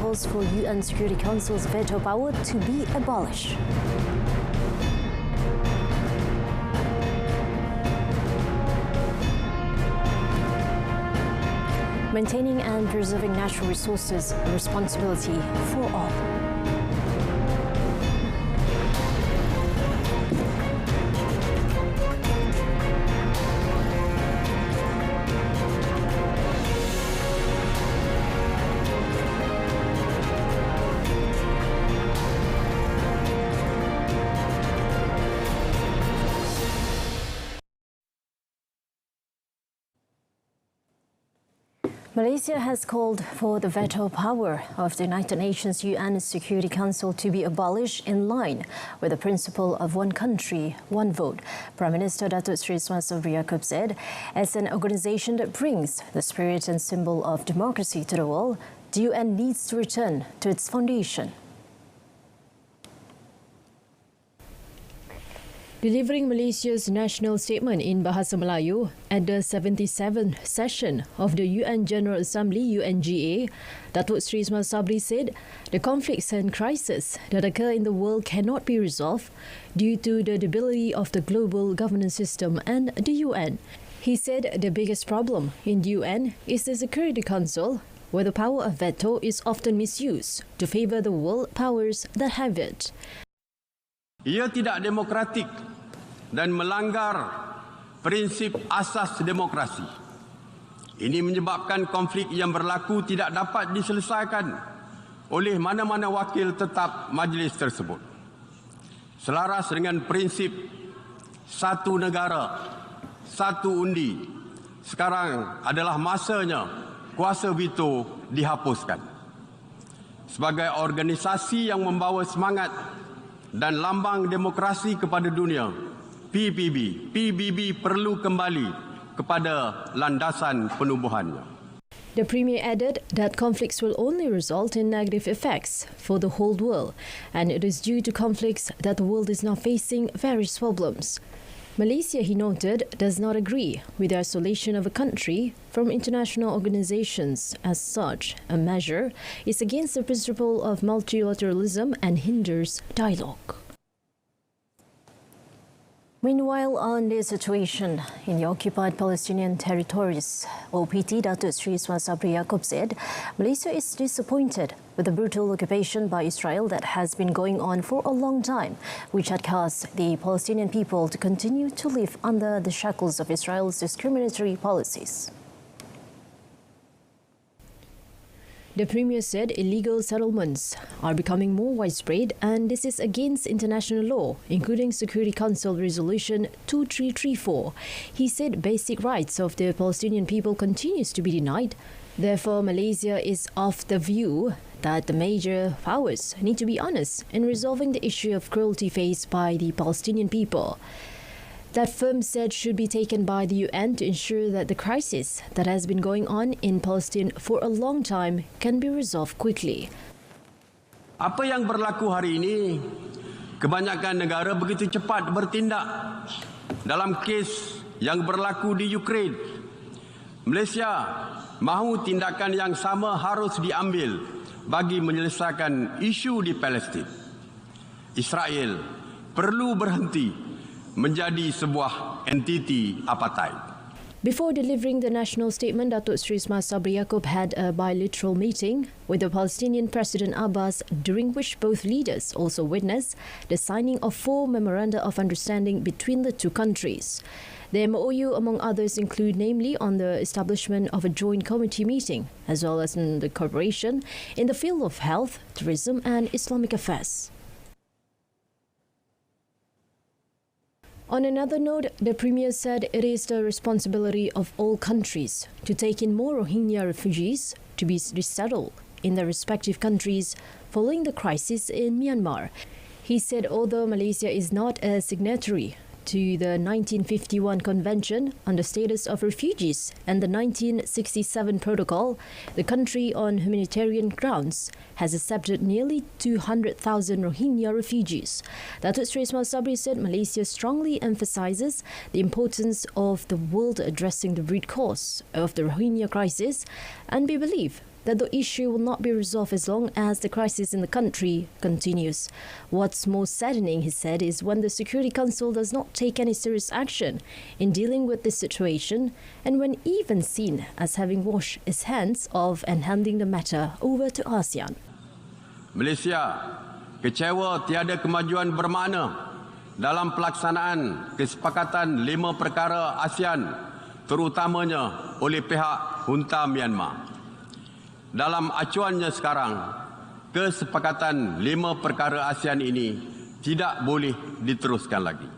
calls for UN Security Council's veto power to be abolished. Maintaining and preserving natural resources, a responsibility for all. Malaysia has called for the veto power of the United Nations UN Security Council to be abolished in line with the principle of one country, one vote. Prime Minister Datuk Seri Semasa Yaakob said, as an organisation that brings the spirit and symbol of democracy to the world, the UN needs to return to its foundation. Delivering Malaysia's national statement in Bahasa Melayu at the 77th session of the UN General Assembly UNGA, Datuk Seri Ismail Sabri said the conflicts and crises that occur in the world cannot be resolved due to the debility of the global governance system and the UN. He said the biggest problem in the UN is the Security Council, where the power of veto is often misused to favour the world powers that have it. Ia tidak demokratik dan melanggar prinsip asas demokrasi. Ini menyebabkan konflik yang berlaku tidak dapat diselesaikan oleh mana-mana wakil tetap majlis tersebut. Selaras dengan prinsip satu negara, satu undi, sekarang adalah masanya kuasa veto dihapuskan. Sebagai organisasi yang membawa semangat dan lambang demokrasi kepada dunia, PBB perlu kembali kepada landasan penubuhannya. The Premier added that conflicts will only result in negative effects for the whole world, and it is due to conflicts that the world is now facing various problems. Malaysia, he noted, does not agree with the isolation of a country from international organizations. As such, a measure is against the principle of multilateralism and hinders dialogue. Meanwhile, on the situation in the occupied Palestinian territories, OPT Datuk Seri Ismail Sabri Yaakob said Malaysia is disappointed with the brutal occupation by Israel that has been going on for a long time, which had caused the Palestinian people to continue to live under the shackles of Israel's discriminatory policies. The Premier said illegal settlements are becoming more widespread, and this is against international law, including Security Council Resolution 2334. He said basic rights of the Palestinian people continues to be denied. Therefore, Malaysia is of the view that the major powers need to be honest in resolving the issue of cruelty faced by the Palestinian people. That firm said should be taken by the UN to ensure that the crisis that has been going on in Palestine for a long time can be resolved quickly. Apa yang berlaku hari ini, kebanyakan negara begitu cepat bertindak dalam kes yang berlaku di Ukraine. Malaysia mahu tindakan yang sama harus diambil bagi menyelesaikan isu di Palestin. Israel perlu berhenti menjadi sebuah entiti apartheid. Before delivering the national statement, Datuk Seri Ismail Sabri Yaakob had a bilateral meeting with the Palestinian President Abbas, during which both leaders also witnessed the signing of 4 memoranda of understanding between the two countries. The MOU, among others, include namely on the establishment of a joint committee meeting, as well as in the cooperation in the field of health, tourism and Islamic affairs. On another note, the Premier said it is the responsibility of all countries to take in more Rohingya refugees to be resettled in their respective countries following the crisis in Myanmar. He said although Malaysia is not a signatory to the 1951 Convention on the Status of Refugees and the 1967 Protocol, the country on humanitarian grounds has accepted nearly 200,000 Rohingya refugees. Datuk Seri Ismail Sabri said Malaysia strongly emphasises the importance of the world addressing the root cause of the Rohingya crisis, and we believe that the issue will not be resolved as long as the crisis in the country continues. What's most saddening, he said, is when the Security Council does not take any serious action in dealing with this situation, and when even seen as having washed its hands off and handing the matter over to ASEAN. Malaysia kecewa tiada kemajuan bermakna dalam pelaksanaan kesepakatan 5 perkara ASEAN, terutamanya oleh pihak junta Myanmar. Dalam acuannya sekarang, kesepakatan 5 perkara ASEAN ini tidak boleh diteruskan lagi.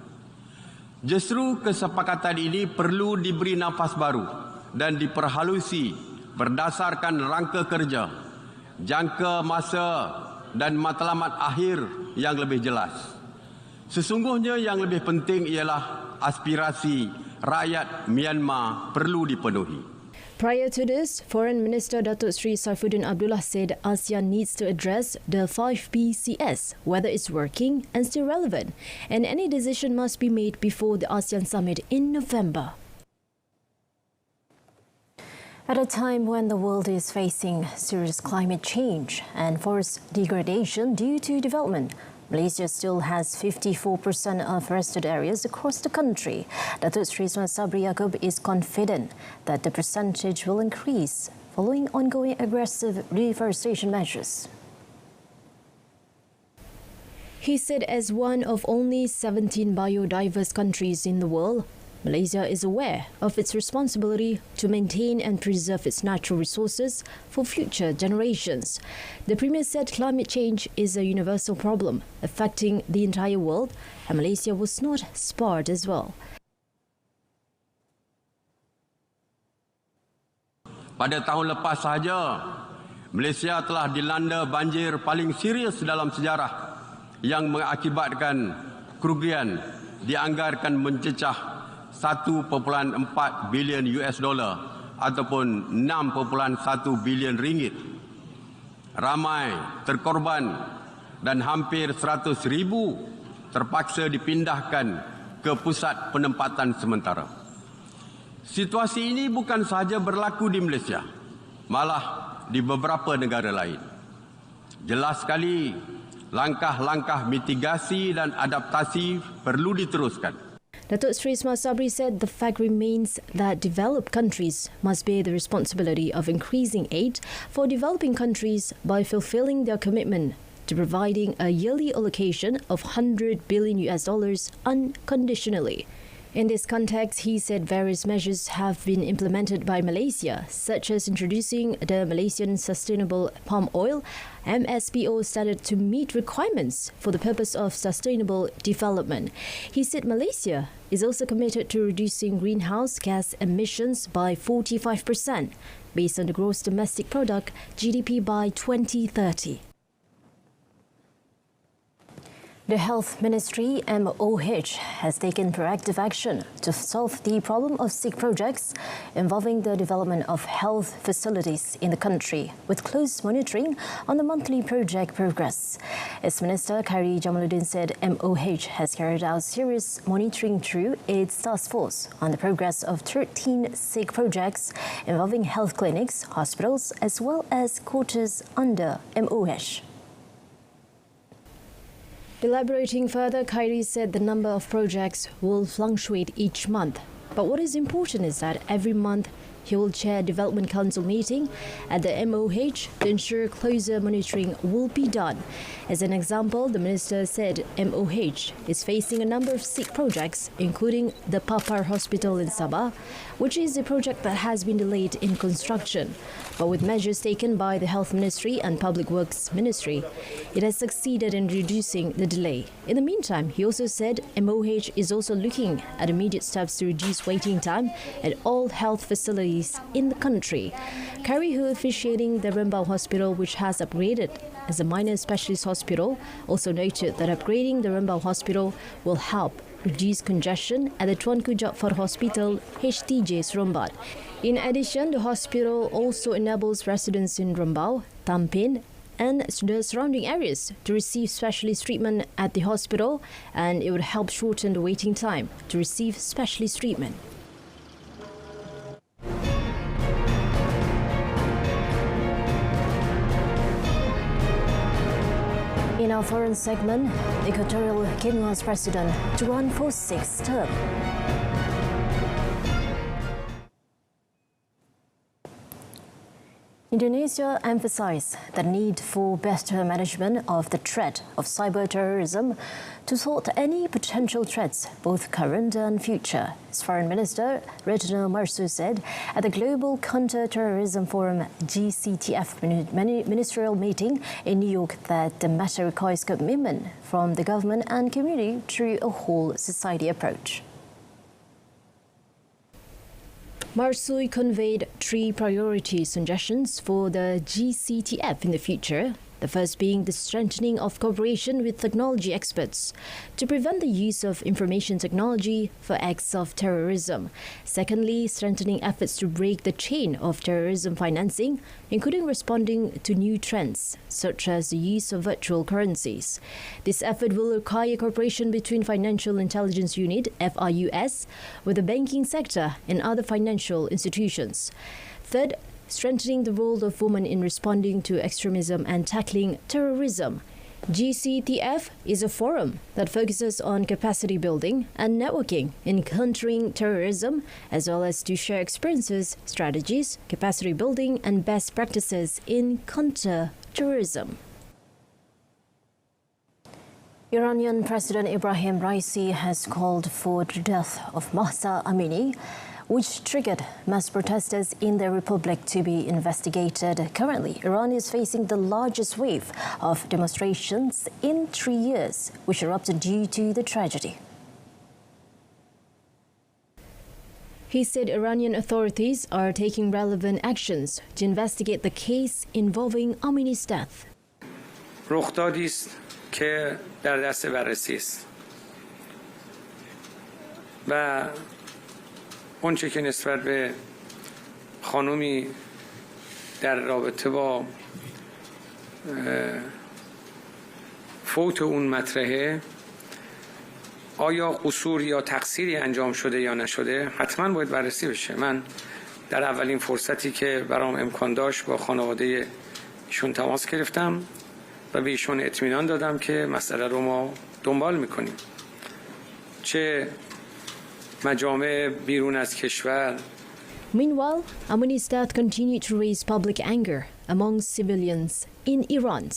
Justru kesepakatan ini perlu diberi nafas baru dan diperhalusi berdasarkan rangka kerja, jangka masa dan matlamat akhir yang lebih jelas. Sesungguhnya yang lebih penting ialah aspirasi rakyat Myanmar perlu dipenuhi. Prior to this, Foreign Minister Datuk Seri Saifuddin Abdullah said ASEAN needs to address the 5PCS, whether it's working and still relevant, and any decision must be made before the ASEAN Summit in November. At a time when the world is facing serious climate change and forest degradation due to development, Malaysia still has 54% of forested areas across the country. Datuk Seri Sabri Yaakob is confident that the percentage will increase following ongoing aggressive reforestation measures. He said as one of only 17 biodiverse countries in the world, Malaysia is aware of its responsibility to maintain and preserve its natural resources for future generations. The Premier said climate change is a universal problem affecting the entire world, and Malaysia was not spared as well. Pada tahun lepas sahaja, Malaysia telah dilanda banjir paling serius dalam sejarah yang mengakibatkan kerugian dianggarkan mencecah 1.4 bilion US dollar ataupun 6.1 bilion ringgit. Ramai terkorban dan hampir 100,000 terpaksa dipindahkan ke pusat penempatan sementara. Situasi ini bukan sahaja berlaku di Malaysia, malah di beberapa negara lain. Jelas sekali, langkah-langkah mitigasi dan adaptasi perlu diteruskan. Datuk Seri Ismail Sabri said the fact remains that developed countries must bear the responsibility of increasing aid for developing countries by fulfilling their commitment to providing a yearly allocation of 100 billion US dollars unconditionally. In this context, he said various measures have been implemented by Malaysia, such as introducing the Malaysian Sustainable Palm Oil MSPO standard to meet requirements for the purpose of sustainable development. He said Malaysia is also committed to reducing greenhouse gas emissions by 45% based on the gross domestic product GDP by 2030. The Health Ministry MOH has taken proactive action to solve the problem of sick projects involving the development of health facilities in the country, with close monitoring on the monthly project progress. Its Minister Khairi Jamaluddin said MOH has carried out serious monitoring through its task force on the progress of 13 sick projects involving health clinics, hospitals as well as quarters under MOH. Elaborating further, Khairi said the number of projects will fluctuate each month. But what is important is that every month he will chair a development council meeting at the MOH to ensure closer monitoring will be done. As an example, the minister said MOH is facing a number of sick projects, including the Papar Hospital in Sabah, which is a project that has been delayed in construction. But with measures taken by the Health Ministry and Public Works Ministry, it has succeeded in reducing the delay. In the meantime, he also said MOH is also looking at immediate steps to reduce waiting time at all health facilities in the country. Khairi, who officiating the Rembau Hospital, which has upgraded as a minor specialist hospital, also noted that upgrading the Rembau Hospital will help reduce congestion at the Tuanku Jaafar Hospital, HTJ Seremban. In addition, the hospital also enables residents in Rembau, Tampin and the surrounding areas to receive specialist treatment at the hospital, and it would help shorten the waiting time to receive specialist treatment. In our foreign segment, Equatorial Guinea's president to run for 6th term. Indonesia emphasized the need for better management of the threat of cyber terrorism to thwart any potential threats, both current and future. Its Foreign Minister Retno Marsudi said at the Global Counter-Terrorism Forum GCTF ministerial meeting in New York that the matter requires commitment from the government and community through a whole society approach. Marsudi conveyed 3 priority suggestions for the GCTF in the future. The first being the strengthening of cooperation with technology experts to prevent the use of information technology for acts of terrorism. Secondly, strengthening efforts to break the chain of terrorism financing, including responding to new trends, such as the use of virtual currencies. This effort will require cooperation between Financial Intelligence Unit, FIUS, with the banking sector and other financial institutions. Third, strengthening the role of women in responding to extremism and tackling terrorism. GCTF is a forum that focuses on capacity building and networking in countering terrorism, as well as to share experiences, strategies, capacity building, and best practices in counter-terrorism. Iranian President Ibrahim Raisi has called for the death of Mahsa Amini, which triggered mass protesters in the republic to be investigated. Currently, Iran is facing the largest wave of demonstrations in 3 years, which erupted due to the tragedy. He said Iranian authorities are taking relevant actions to investigate the case involving Amini's death. رخدادی است که در دست بررسی است و اونچه که نسبت به خانومی در رابطه با فوت اون مطرحه آیا قصور یا تقصیری انجام شده یا نشده حتما باید بررسی بشه. من در اولین فرصتی که برام امکان داشت با خانواده ایشون تماس گرفتم و به ایشون اطمینان دادم که مسئله رو ما دنبال میکنیم. چه مجامع بیرون از کشور. Meanwhile, Amini's death continued to raise public anger among civilians in Iran.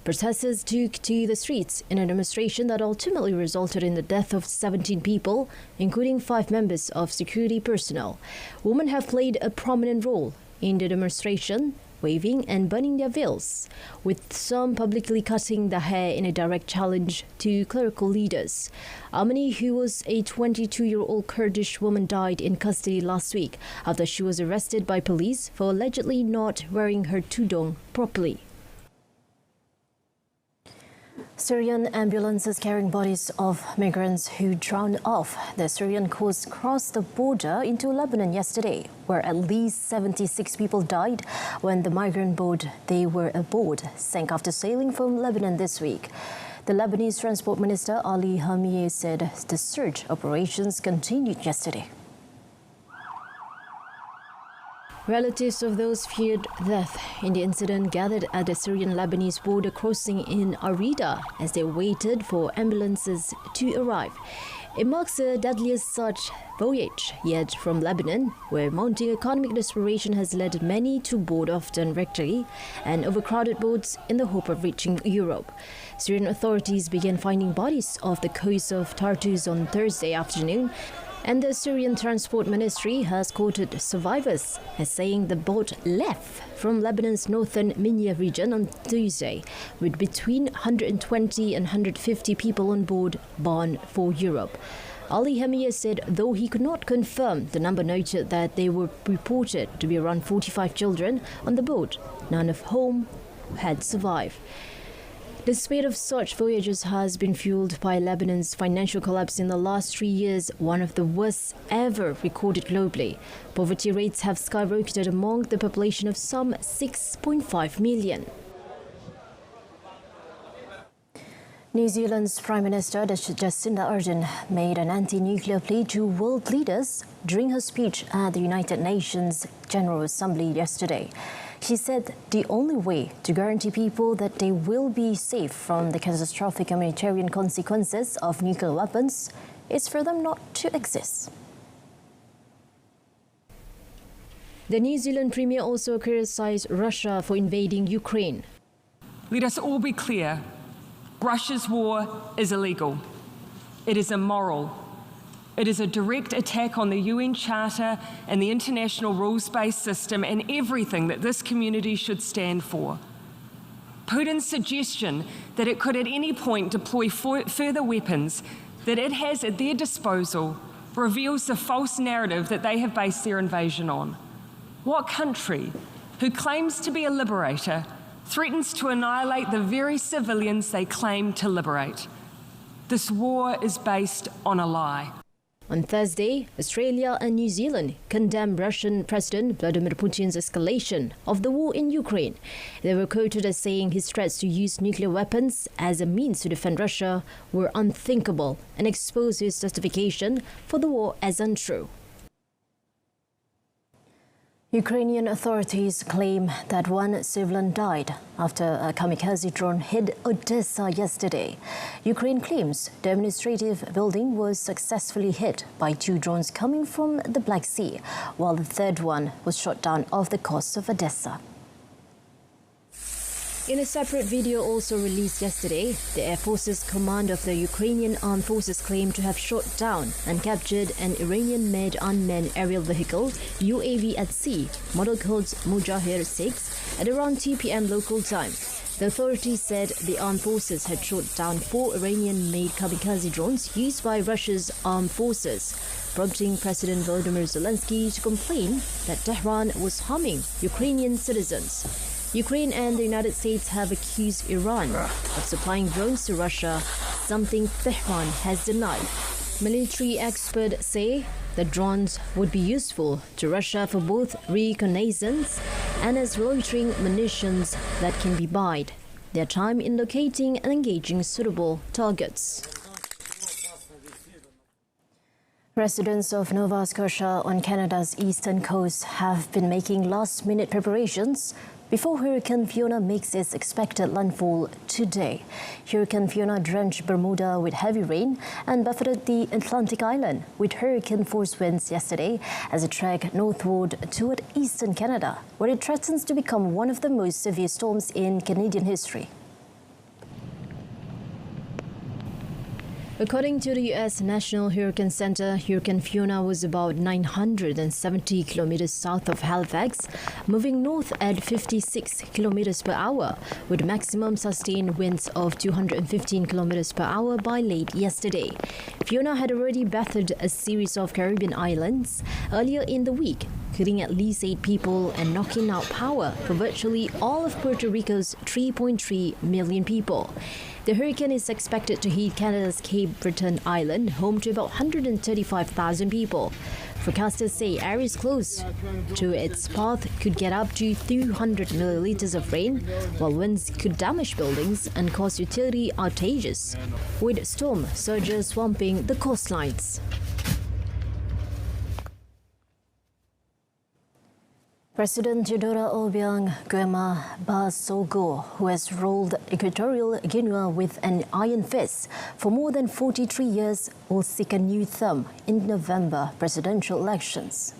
Protesters took to the streets in a demonstration that ultimately resulted in the death of 17 people, including 5 members of security personnel. Women have played a prominent role in the demonstration, waving and burning their veils, with some publicly cutting their hair in a direct challenge to clerical leaders. Amini, who was a 22-year-old Kurdish woman, died in custody last week after she was arrested by police for allegedly not wearing her tudung properly. Syrian ambulances carrying bodies of migrants who drowned off the Syrian coast crossed the border into Lebanon yesterday, where at least 76 people died when the migrant boat they were aboard sank after sailing from Lebanon this week. The Lebanese Transport Minister Ali Hamiyeh said the search operations continued yesterday. Relatives of those feared death in the incident gathered at the Syrian-Lebanese border crossing in Arida as they waited for ambulances to arrive. It marks the deadliest such voyage yet from Lebanon, where mounting economic desperation has led many to board often rectally and overcrowded boats in the hope of reaching Europe. Syrian authorities began finding bodies off the coast of Tartus on Thursday afternoon, and the Syrian Transport Ministry has quoted survivors as saying the boat left from Lebanon's northern Minya region on Tuesday, with between 120 and 150 people on board bound for Europe. Ali Hamiyeh said though he could not confirm the number, noted that there were reported to be around 45 children on the boat, none of whom had survived. The speed of such voyages has been fueled by Lebanon's financial collapse in the last 3 years, one of the worst ever recorded globally. Poverty rates have skyrocketed among the population of some 6.5 million. New Zealand's Prime Minister Jacinda Ardern made an anti-nuclear plea to world leaders during her speech at the United Nations General Assembly yesterday. She said the only way to guarantee people that they will be safe from the catastrophic humanitarian consequences of nuclear weapons is for them not to exist. The New Zealand Premier also criticised Russia for invading Ukraine. Let us all be clear. Russia's war is illegal. It is immoral. It is a direct attack on the UN Charter and the international rules-based system and everything that this community should stand for. Putin's suggestion that it could at any point deploy further weapons that it has at their disposal reveals the false narrative that they have based their invasion on. What country, who claims to be a liberator, threatens to annihilate the very civilians they claim to liberate? This war is based on a lie. On Thursday, Australia and New Zealand condemned Russian President Vladimir Putin's escalation of the war in Ukraine. They were quoted as saying his threats to use nuclear weapons as a means to defend Russia were unthinkable and exposed his justification for the war as untrue. Ukrainian authorities claim that one civilian died after a kamikaze drone hit Odessa yesterday. Ukraine claims the administrative building was successfully hit by 2 drones coming from the Black Sea, while the third one was shot down off the coast of Odessa. In a separate video also released yesterday, the Air Forces Command of the Ukrainian Armed Forces claimed to have shot down and captured an Iranian-made unmanned aerial vehicle, UAV at sea, model codes Mujahir 6, at around 2 p.m. local time. The authorities said the armed forces had shot down 4 Iranian-made kamikaze drones used by Russia's armed forces, prompting President Volodymyr Zelensky to complain that Tehran was harming Ukrainian citizens. Ukraine and the United States have accused Iran of supplying drones to Russia, something Tehran has denied. Military experts say the drones would be useful to Russia for both reconnaissance and as loitering munitions that can be bided their time in locating and engaging suitable targets. Residents of Nova Scotia on Canada's eastern coast have been making last-minute preparations before Hurricane Fiona makes its expected landfall today. Hurricane Fiona drenched Bermuda with heavy rain and buffeted the Atlantic island with hurricane-force winds yesterday as it trekked northward toward eastern Canada, where it threatens to become one of the most severe storms in Canadian history. According to the U.S. National Hurricane Center, Hurricane Fiona was about 970 kilometers south of Halifax, moving north at 56 kilometers per hour, with maximum sustained winds of 215 kilometers per hour by late yesterday. Fiona had already battered a series of Caribbean islands earlier in the week, killing at least 8 people and knocking out power for virtually all of Puerto Rico's 3.3 million people. The hurricane is expected to hit Canada's Cape Breton Island, home to about 135,000 people. Forecasters say areas close to its path could get up to 200 milliliters of rain, while winds could damage buildings and cause utility outages, with storm surges swamping the coastlines. President Jodora Obiang Nguema Basogo, who has ruled Equatorial Guinea with an iron fist for more than 43 years, will seek a new term in November presidential elections.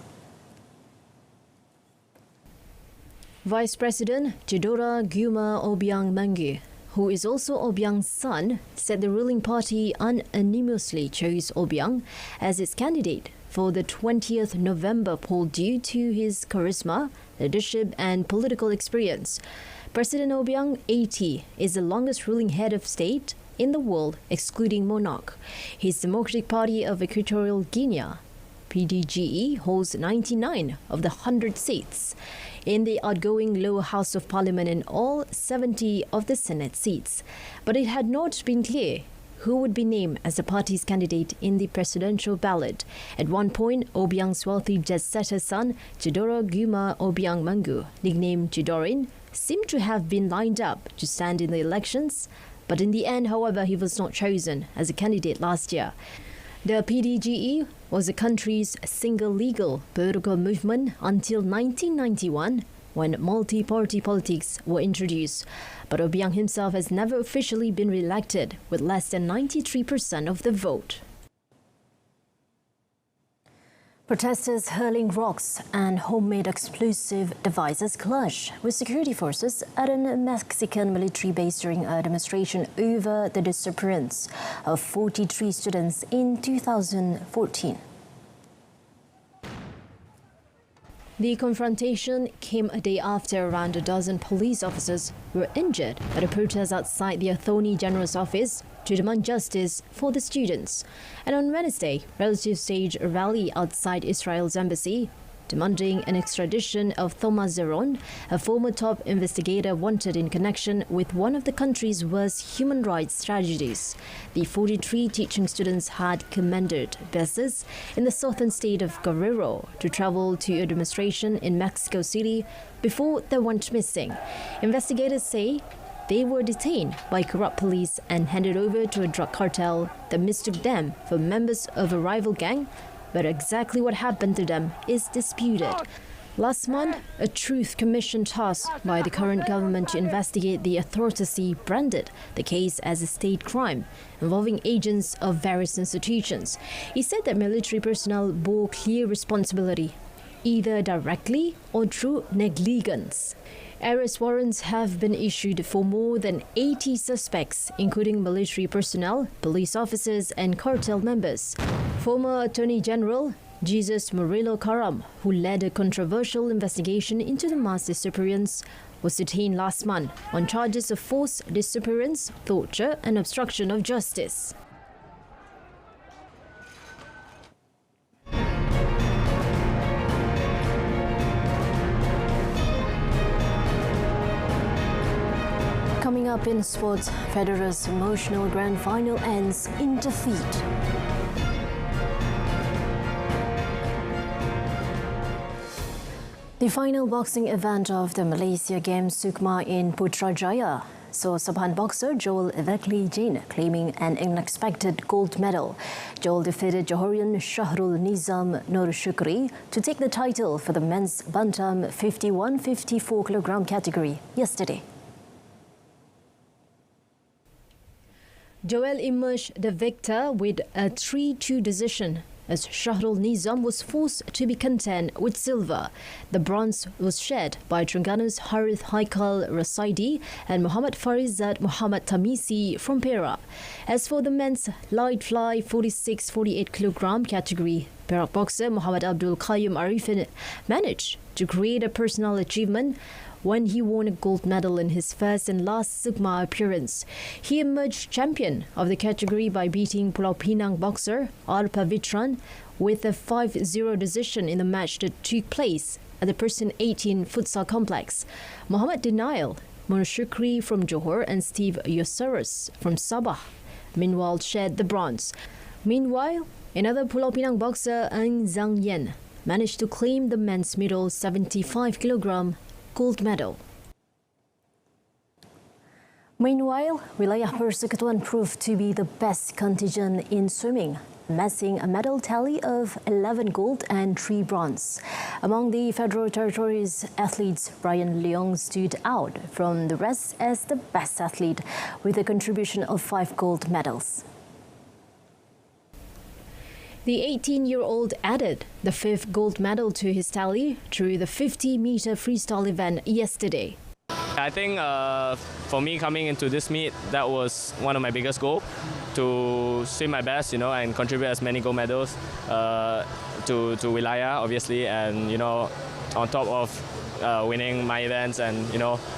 Vice President Jodora Nguema Obiang Nguema, who is also Obiang's son, said the ruling party unanimously chose Obiang as its candidate for the 20th November poll due to his charisma, leadership and political experience. President Obiang, 80, is the longest ruling head of state in the world, excluding monarch. His Democratic Party of Equatorial Guinea, PDGE, holds 99 of the 100 seats in the outgoing lower house of parliament and all 70 of the Senate seats. But it had not been clear who would be named as the party's candidate in the presidential ballot. At one point, Obiang's wealthy jet-setter son, Jodora Nguema Obiang Nguema, nicknamed Jodorin, seemed to have been lined up to stand in the elections, but in the end, however, he was not chosen as a candidate last year. The PDGE was the country's single legal political movement until 1991, when multi-party politics were introduced. But Obiang himself has never officially been re-elected, with less than 93% of the vote. Protesters hurling rocks and homemade explosive devices clash with security forces at a Mexican military base during a demonstration over the disappearance of 43 students in 2014. The confrontation came a day after around a dozen police officers were injured at a protest outside the Attorney General's office to demand justice for the students. And on Wednesday, relatives staged a rally outside Israel's embassy, demanding an extradition of Thomas Zeron, a former top investigator wanted in connection with one of the country's worst human rights tragedies. The 43 teaching students had commanded buses in the southern state of Guerrero to travel to a demonstration in Mexico City before they went missing. Investigators say they were detained by corrupt police and handed over to a drug cartel that mistook them for members of a rival gang, but exactly what happened to them is disputed. Last month, a truth commission tasked by the current government to investigate the atrocity branded the case as a state crime involving agents of various institutions. He said that military personnel bore clear responsibility, either directly or through negligence. Arrest warrants have been issued for more than 80 suspects, including military personnel, police officers and cartel members. Former Attorney General Jesus Murillo Karam, who led a controversial investigation into the mass disappearance, was detained last month on charges of forced disappearance, torture and obstruction of justice. Coming up in sports, Federer's emotional grand final ends in defeat. The final boxing event of the Malaysia Games Sukma in Putrajaya saw Sabhan boxer Joel Evekli Jain claiming an unexpected gold medal. Joel defeated Johorian Shahrul Nizam Nur Shukri to take the title for the men's bantam 51-54 kilogram category yesterday. Joel emerged the victor with a 3-2 decision, as Shahrul Nizam was forced to be content with silver. The bronze was shared by Terengganu Harith Haikal Rasaidi and Muhammad Farizat Muhammad Tamisi from Perak. As for the men's light fly 46-48 kilogram category, Perak boxer Muhammad Abdul Qayyum Arifin managed to create a personal achievement when he won a gold medal in his first and last Sukma appearance. He emerged champion of the category by beating Pulau Pinang boxer Al Pavitran with a 5-0 decision in the match that took place at the Person 18 Futsal Complex. Muhammad Denial, Nur Shukri from Johor and Steve Yosaurus from Sabah meanwhile shared the bronze. Meanwhile, another Pulau Pinang boxer Ang Zhang Yen managed to claim the men's middle 75 kilogram gold medal. Meanwhile, Wilayah Persekutuan proved to be the best contingent in swimming, amassing a medal tally of 11 gold and 3 bronze. Among the Federal Territories athletes, Brian Leong stood out from the rest as the best athlete with a contribution of 5 gold medals. The 18-year-old added the 5th gold medal to his tally through the 50-meter freestyle event yesterday. I think for me coming into this meet, that was one of my biggest goals, to swim my best, and contribute as many gold medals to Wilayah, obviously, and on top of winning my events and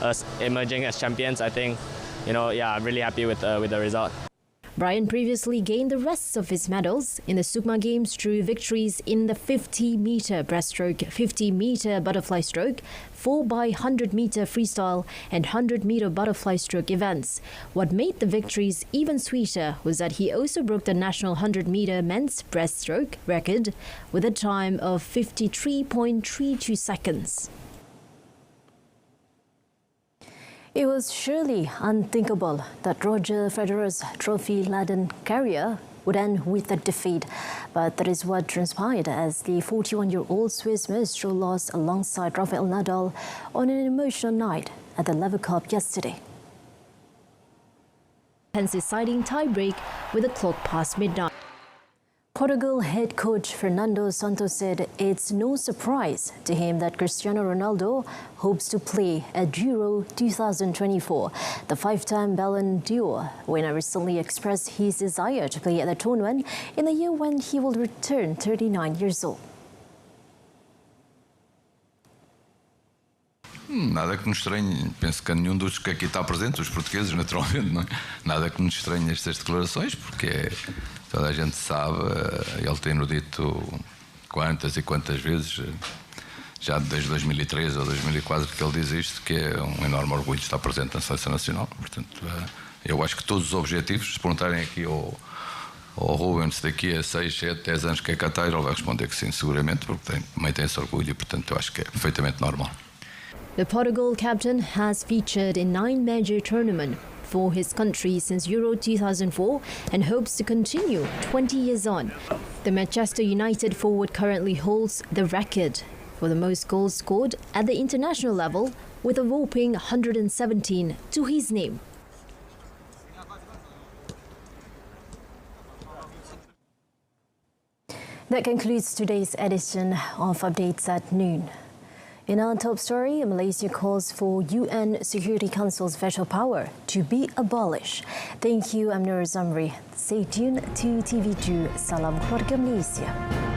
us emerging as champions. I think I'm really happy with the result. Brian previously gained the rest of his medals in the Sukma Games through victories in the 50-meter breaststroke, 50-meter butterfly stroke, 4x100-meter freestyle and 100-meter butterfly stroke events. What made the victories even sweeter was that he also broke the national 100-meter men's breaststroke record with a time of 53.32 seconds. It was surely unthinkable that Roger Federer's trophy-laden career would end with a defeat. But that is what transpired as the 41-year-old Swiss maestro lost alongside Rafael Nadal on an emotional night at the Lever Cup yesterday. Hence deciding tie-break with the clock past midnight. Portugal head coach Fernando Santos said it's no surprise to him that Cristiano Ronaldo hopes to play at Euro 2024. The five-time Ballon d'Or winner recently expressed his desire to play at the tournament in the year when he will return 39 years old. Nada que nos estranhe, penso que nenhum dos que aqui está presente, os portugueses naturalmente, não é? Nada que nos estranhe estas declarações, porque toda a gente sabe, ele tem-no dito quantas e quantas vezes, já desde 2013 ou 2004 que ele diz isto, que é um enorme orgulho estar presente na Seleção Nacional. Portanto, eu acho que todos os objetivos, se perguntarem aqui ao Rubens daqui a 6, 7, 10 anos que é cá está, ele vai responder que sim, seguramente, porque também tem esse orgulho e, portanto, eu acho que é perfeitamente normal. The Portugal captain has featured in 9 major tournaments for his country since Euro 2004 and hopes to continue 20 years on. The Manchester United forward currently holds the record for the most goals scored at the international level with a whopping 117 to his name. That concludes today's edition of Updates at Noon. In our top story, Malaysia calls for UN Security Council's veto power to be abolished. Thank you, I'm Nur Zamri. Stay tuned to TV2. Salam Keluarga Malaysia.